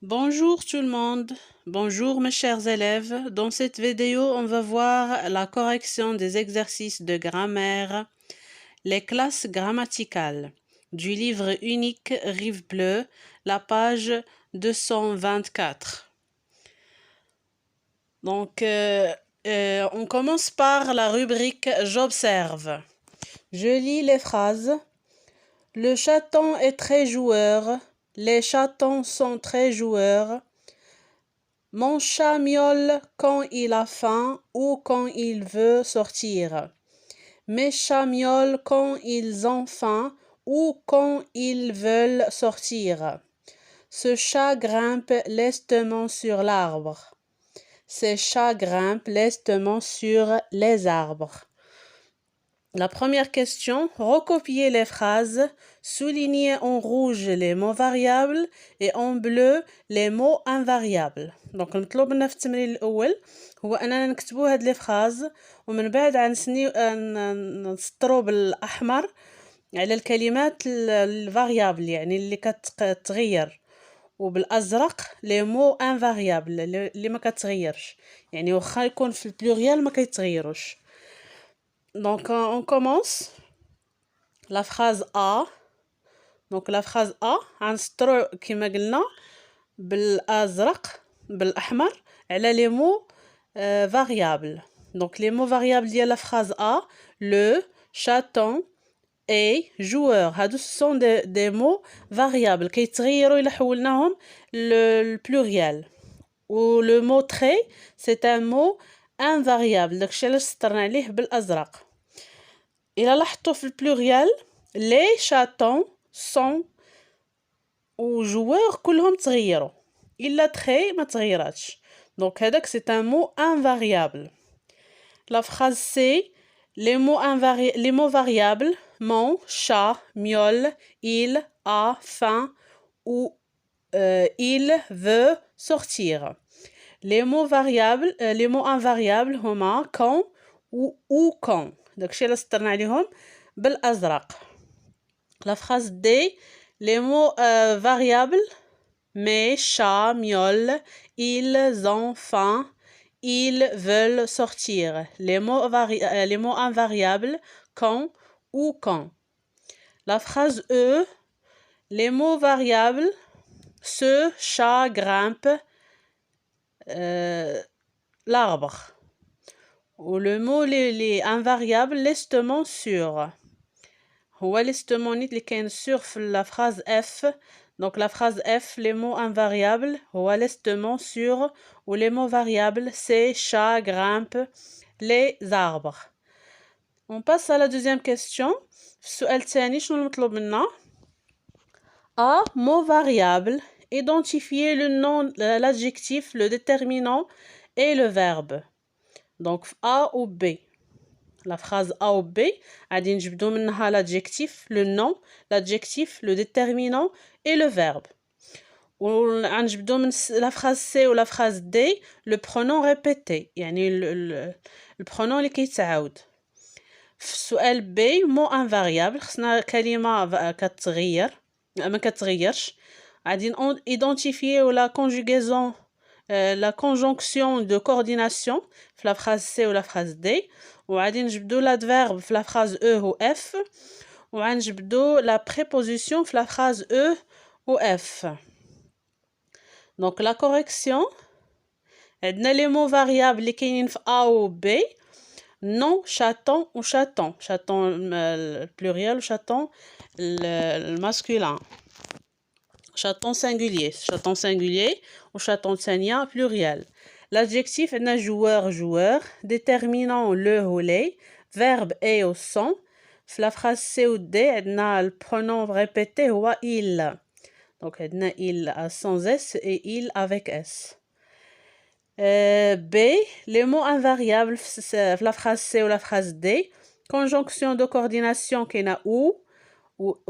Bonjour tout le monde, bonjour mes chers élèves. Dans cette vidéo, on va voir la correction des exercices de grammaire, les classes grammaticales du livre unique Rive Bleue, la page 224. Donc, on commence par la rubrique J'observe. Je lis les phrases. Le chaton est très joueur. Les chatons sont très joueurs. Mon chat miaule quand il a faim ou quand il veut sortir. Mes chats miaulent quand ils ont faim ou quand ils veulent sortir. Ce chat grimpe lestement sur l'arbre. Ces chats grimpent lestement sur les arbres. La première question, recopiez les phrases, soulignez en rouge les mots variables et en bleu les mots invariables. دونك المطلوب لنا في التمرين الأول هو أننا نكتبوا هاد لي فراز ومن بعد نسطروا بالأحمر على الكلمات الفاريابل يعني اللي كتغير وبالأزرق لي مو انفاريابل اللي ما كتغيرش يعني واخا يكون في البلوريال ما كيتغيروش. Donc, on commence. La phrase A. Donc, la phrase A, غنسطرو كما قلنا بالأزرق بالأحمر على les mots variables. Donc, les mots variables ديال la phrase A, le, chaton et joueur. هادو ce sont des mots variables كيتغيروا إلا حولناهم le pluriel. و le mot très, c'est un mot invariable. داكشي علاش سطرنا عليه بالأزرق. إلا لاحظتوا في البلوريال les chatons sont و joueurs كلهم تغيروا إلا très ما تغيراتش. Donc هذاك c'est un mot invariable. La phrase C, les mots variables mon chat miaule, il a faim ou il veut sortir. Les mots variables les mots invariables هما quand ou quand. داكشي اللي سطرنا عليهم بالازرق. La phrase D, les mots variables mes chats miaulent, ils ont faim, ils veulent sortir. Les mots invariables quand ou quand. La phrase E, les mots variables ce chat grimpe l'arbre. Ou le mot les invariables lestement sur. هو lestement نيت اللي كاين sur في la phrase F. Donc la phrase F, les mots invariables هو lestement sur ou les mots variables c'est chat grimpe les arbres. On passe à la deuxième question. في السؤال الثاني شنو المطلوب منا؟ A, mot variable, identifier le nom, l'adjectif, le déterminant et le verbe. Donc A ou B. La phrase A ou B, غادي نجبدو منها l'adjectif, le nom, l'adjectif, le déterminant et le verbe. وغنجبدو من la phrase C ou la phrase D, le pronom répété, يعني le pronom اللي كيتعاود. في السؤال B, mot invariable, خصنا كلمة كتغير ما كتغيرش. غادي identifier la conjugaison la conjonction de coordination في la phrase C ou la phrase D. وغادي نجبدو l'adverbe في la phrase E ou F. وغنجبدو la préposition في la phrase E ou F. Donc la correction, عندنا les mots variables اللي كاينين في A ou B. Non, chaton ou chaton. Chaton le pluriel ou chaton le masculin. Chaton singulier. Chaton singulier ou chaton ثانية pluriel. L'adjectif عندنا joueur joueur. Déterminant le ou les. Verbe est au son. في la phrase C ou D عندنا le pronom répété هو il. Donc عندنا il sans S et il avec S. B, les mots invariables في la phrase C ou la phrase D. Conjonction de coordination كاينه ou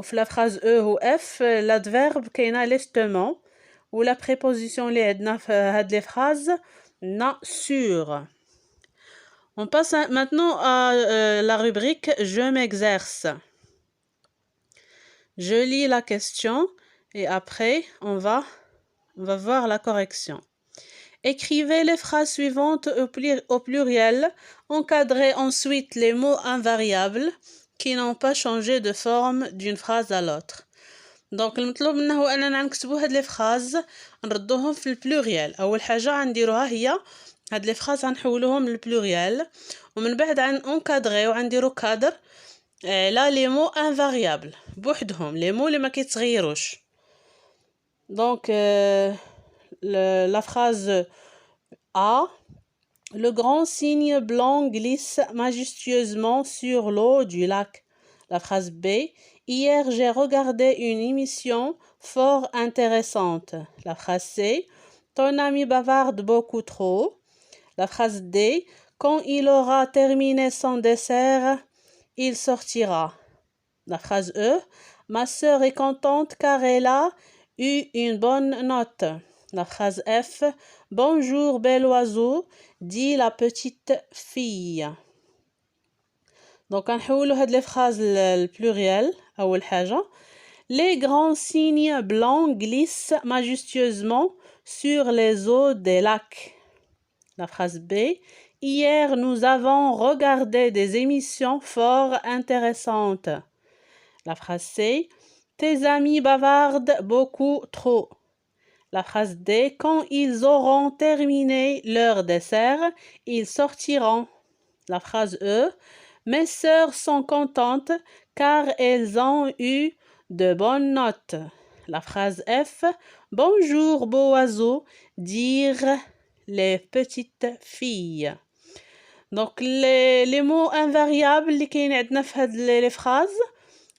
في la phrase E ou F l'adverbe كاينه lestement ou la préposition اللي عندنا في هاد les phrases na sur. On passe maintenant à la rubrique je m'exerce. Je lis la question et après on va On va voir la correction. Écrivez les phrases suivantes au pluriel. Encadrez ensuite les mots invariables qui n'ont pas changé de forme d'une phrase à l'autre. دونك المطلوب منه هو اننا نكتبوا هاد لي فراز نردوهم في البلوريال. اول حاجه غنديروها هي هاد لي فراز غنحولوهم للبلوريال ومن بعد اونكادريو غنديرو كادر على لي مو انفاريابل بوحدهم لي مو اللي ما كيتغيروش. دونك la phrase A, le grand cygne blanc glisse majestueusement sur l'eau du lac. La phrase B, hier j'ai regardé une émission fort intéressante. La phrase C, ton ami bavarde beaucoup trop. La phrase D, quand il aura terminé son dessert, il sortira. La phrase E, ma sœur est contente car elle a eu une bonne note. La phrase F, bonjour bel oiseau, dit la petite fille. Donc نحولوا هاد les phrases الpluriel أول حاجة. Les grands cygnes blancs glissent majestueusement sur les eaux des lacs. La phrase B, hier nous avons regardé des émissions fort intéressantes. La phrase C, tes amis bavardent beaucoup trop. La phrase D, quand ils auront terminé leur dessert, ils sortiront. La phrase E, mes sœurs sont contentes car elles ont eu de bonnes notes. La phrase F, bonjour beau oiseau, dirent les petites filles. Donc les mots invariables اللي كاين عندنا في هاد les phrases.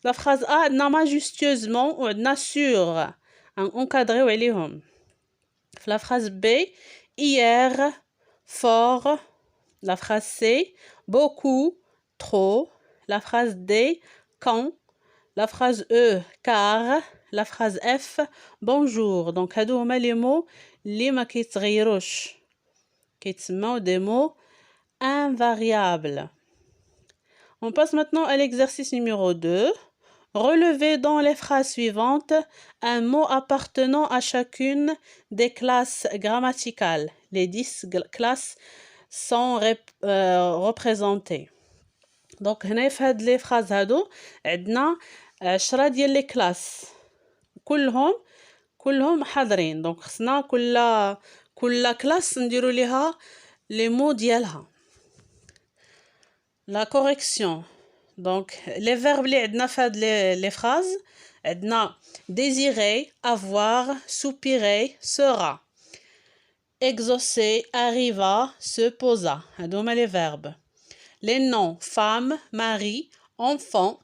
La phrase A عندنا majestueusement وعندنا sur encadréو عليهم. La phrase B, hier, fort. La phrase C, beaucoup, trop. La phrase D, quand. La phrase E, car. La phrase F, bonjour. Donc هادو هما les mots اللي ما كيتغيروش كيتسموا des mots invariables. On passe maintenant à l'exercice numéro 2. Relevez dans les phrases suivantes un mot appartenant à chacune des classes grammaticales. Les 10 classes sont représentées. Donc هنا في هاد les phrases هادو عندنا 10 ديال les classes كلهم حاضرين. donc خصنا كل classe نديرو ليها les mots ديالها. La correction. Donc, les verbes اللي عندنا في هاد les phrases عندنا désirer, avoir, soupirer, sera. Exaucer, arriva, se posa. هادو هما les verbes. Les noms, femme, mari, enfant,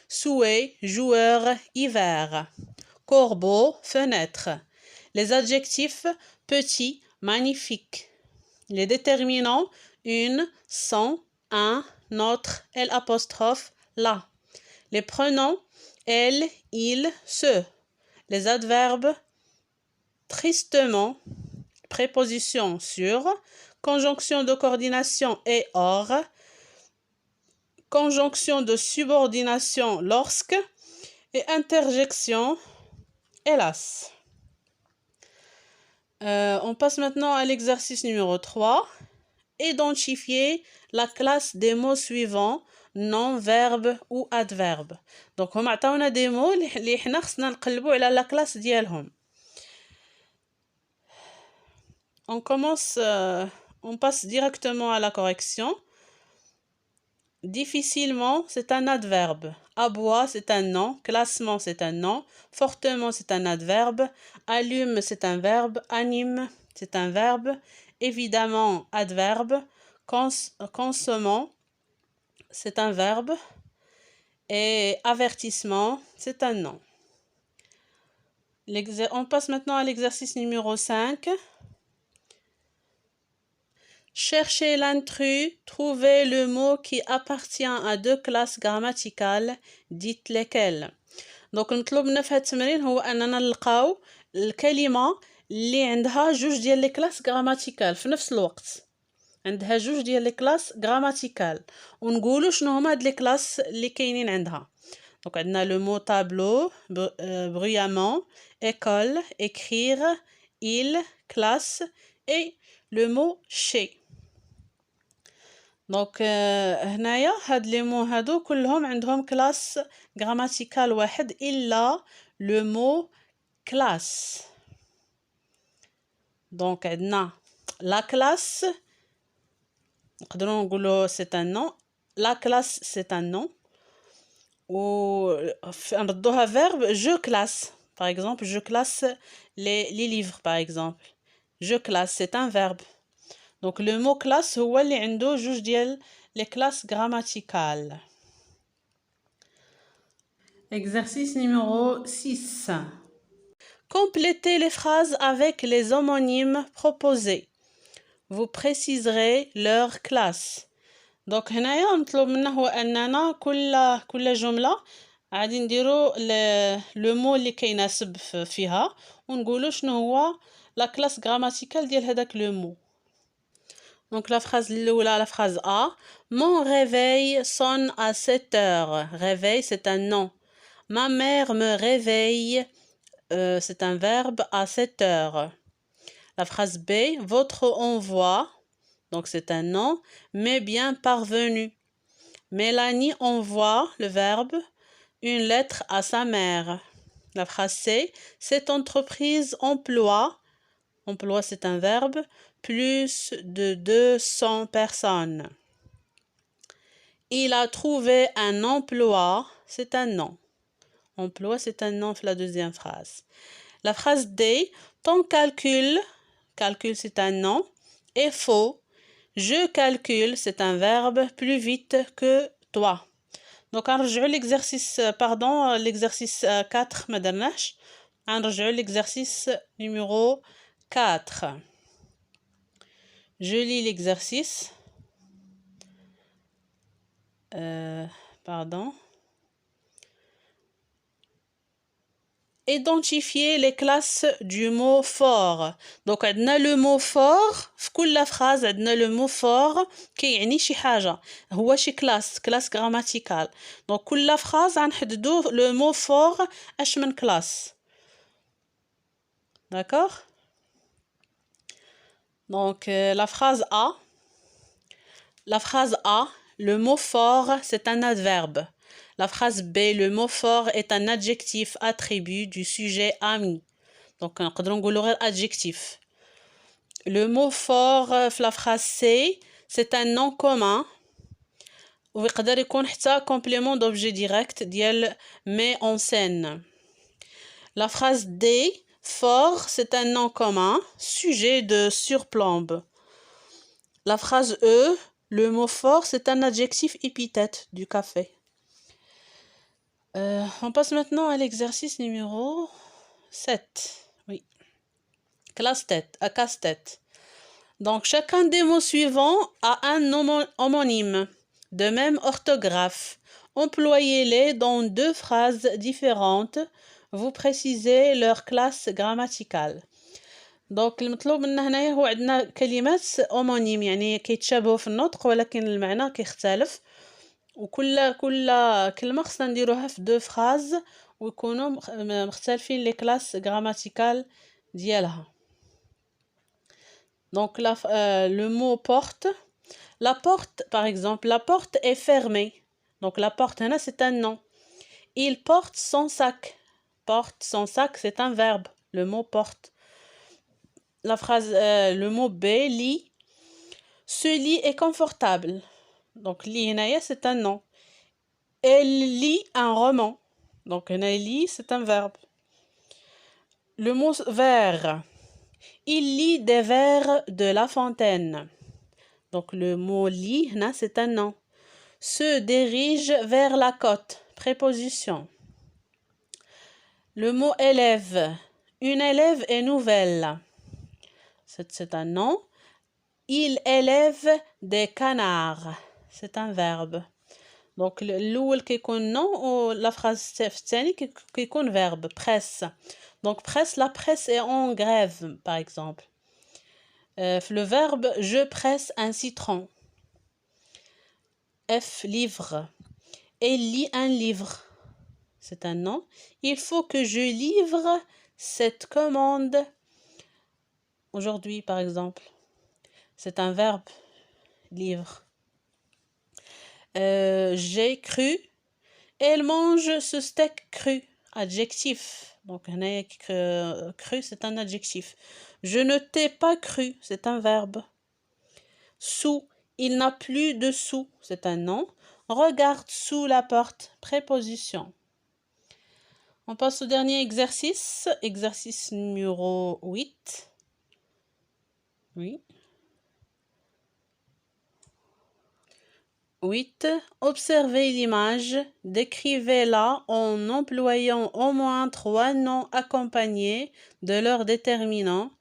souhait, joueur, hiver. Corbeau, fenêtre. Les adjectifs, petit, magnifique. Les déterminants, une, sans, un, notre, L apostrophe, la. Les pronoms, elle, il, ce. Les adverbes, tristement, préposition sur, conjonction de coordination et or, conjonction de subordination lorsque, et interjection, hélas. On passe maintenant à l'exercice numéro 3. Identifier la classe des mots suivants, nom, verbe ou adverbe. Donc هما عطاونا des mots اللي حنا خصنا نقلبوا على la classe ديالهم. On passe directement à la correction. Difficilement, c'est un adverbe. Aboie, c'est un nom. Classement, c'est un nom. Fortement, c'est un adverbe. Allume, c'est un verbe. Anime, c'est un verbe. Évidemment, adverbe. Consommant, c'est un verbe. Et avertissement, c'est un nom. On passe maintenant à l'exercice numéro 5. Cherchez l'intrus, trouvez le mot qui appartient à 2 classes grammaticales, dites lesquelles. Donc المطلوب منا في هاد التمرين هو اننا نلقاو الكلمه اللي عندها جوج ديال لي كلاس غراماتيكال في نفس الوقت. عندها جوج ديال لي كلاس غراماتيكال ونقولوا شنو هما هاد لي كلاس اللي كاينين عندها. Donc, on a le mot tableau, bruyamment, école, écrire, il, classe, et le mot chez. دونك هنايا هاد لي مو هادو كلهم عندهم كلاس غراماتيكال واحد الا لو مو كلاس. دونك عندنا لا كلاس نقدروا نقولوا سي ان نون، لا كلاس سي ان نون، و نردوها فيرب جو كلاس. par exemple je classe les livres par exemple. je classe c'est un verbe. Donc le mot classe هو اللي عنده جوج ديال les classes grammaticales. Exercice numéro 6. Complétez les phrases avec les homonymes proposés. Vous préciserez leur classe. Donc هنايا مطلوب منا هو اننا كل جمله غادي نديرو لو مو اللي كيناسب فيها ونقولوا شنو هو لا كلاس غراماتيكال ديال هذاك لو مو. Donc la phrase l'oula, la phrase A. Mon réveil sonne à 7 heures. Réveil, c'est un nom. Ma mère me réveille, c'est un verbe, à 7 heures. La phrase B. Votre envoi, donc c'est un nom, mais bien parvenu. Mélanie envoie, le verbe, une lettre à sa mère. La phrase C. Cette entreprise emploie, c'est un verbe, plus de 200 personnes. Il a trouvé un emploi, c'est un nom. Emploi, c'est un nom, la deuxième phrase. La phrase D, ton calcul c'est un nom, est faux. Je calcule, c'est un verbe, plus vite que toi. Donc, نرجعوا l'exercice, l'exercice 4, ما درناش. نرجعوا l'exercice numéro 4. Je lis l'exercice. Identifier les classes du mot fort. Donc عندنا le mot fort في كل phrase عندنا le mot fort كيعني شي حاجة هو شي كلاس grammatical. Donc كل phrase غنحددو le mot fort اش من classe. D'accord? Donc la phrase A. La phrase A, le mot fort, c'est un adverbe. La phrase B, le mot fort est un adjectif attribut du sujet ami. Donc, on peut dire adjectif. Le mot fort, la phrase C, c'est un nom commun. Ou il peut être complément d'objet direct, diel met en scène. La phrase D, fort, c'est un nom commun, sujet de surplombe. La phrase E, le mot fort, c'est un adjectif épithète du café. On passe maintenant à l'exercice numéro 7. Oui. Casse-tête. Donc, chacun des mots suivants a un homonyme, de même orthographe. Employez-les dans deux phrases différentes. Vous précisez leur classe grammaticale. دونك المطلوب منا هنايا هو عندنا كلمات اومونيم يعني كيتشابهوا في النطق ولكن المعنى كيختلف وكل كلمه خصنا نديروها في دو فراز ويكونوا مختلفين لي كلاس غراماتيكال ديالها. دونك le mot porte. La porte par exemple, la porte est fermée. Donc la porte هنا c'est un nom. Il porte son sac. Porte son sac, c'est un verbe. Le mot porte. La phrase, le mot B, lit. Ce lit est confortable. Donc, lit, c'est un nom. Elle lit un roman. Donc, lit, c'est un verbe. Le mot verre. Il lit des verres de La Fontaine. Donc, le mot lit, c'est un nom. Se dirige vers la côte. Préposition. Le mot élève. Une élève est nouvelle. C'est un nom. Il élève des canards. C'est un verbe. Donc, l'oul qui est nom ou la phrase الثاني qui est verbe. Presse. Donc, presse, la presse est en grève, par exemple. Le verbe je presse un citron. F, livre. Elle lit un livre. c'est un nom. Il faut que je livre cette commande aujourd'hui, par exemple. C'est un verbe, livre. J'ai cru. Elle mange ce steak cru. Adjectif. Donc, cru, c'est un adjectif. Je ne t'ai pas cru, c'est un verbe. Sous, il n'a plus de sous, c'est un nom. Regarde sous la porte, préposition. On passe au dernier exercice, exercice numéro 8. Oui. 8. Observez l'image, décrivez-la en employant au moins 3 noms accompagnés de leur déterminant,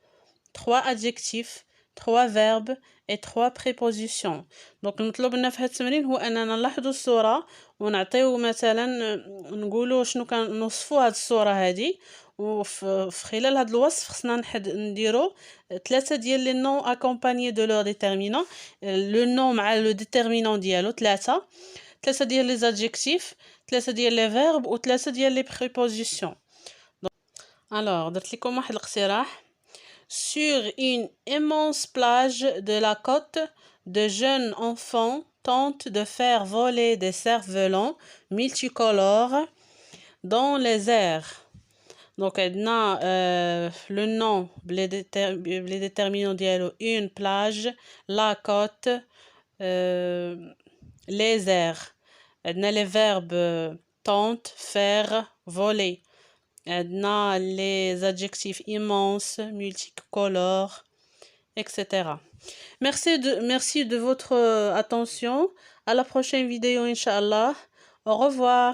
3 adjectifs, 3 verbes et 3 prépositions. Donc المطلوب لنا في هاد التمرين هو اننا نلاحظوا الصورة ونعطيو مثلا نقولوا شنو كنوصفوا هاد الصورة هادي وفي خلال هاد الوصف خصنا نديرو 3 ديال لي نون accompagnés de leur déterminant لو نون مع لو déterminant ديالو 3 ديال لي adjectifs 3 ديال لي verbes و 3 ديال لي prépositions. alors درت لكم واحد الاقتراح. Sur une immense plage de la côte, de jeunes enfants tentent de faire voler des cerfs-volants multicolores dans les airs. Donc, le nom, les déterminants dialogue, une plage, la côte, les airs. Les verbes tente, faire, voler. Les adjectifs immenses, multicolores, etc. Merci de votre attention. À la prochaine vidéo, Inch'Allah. Au revoir.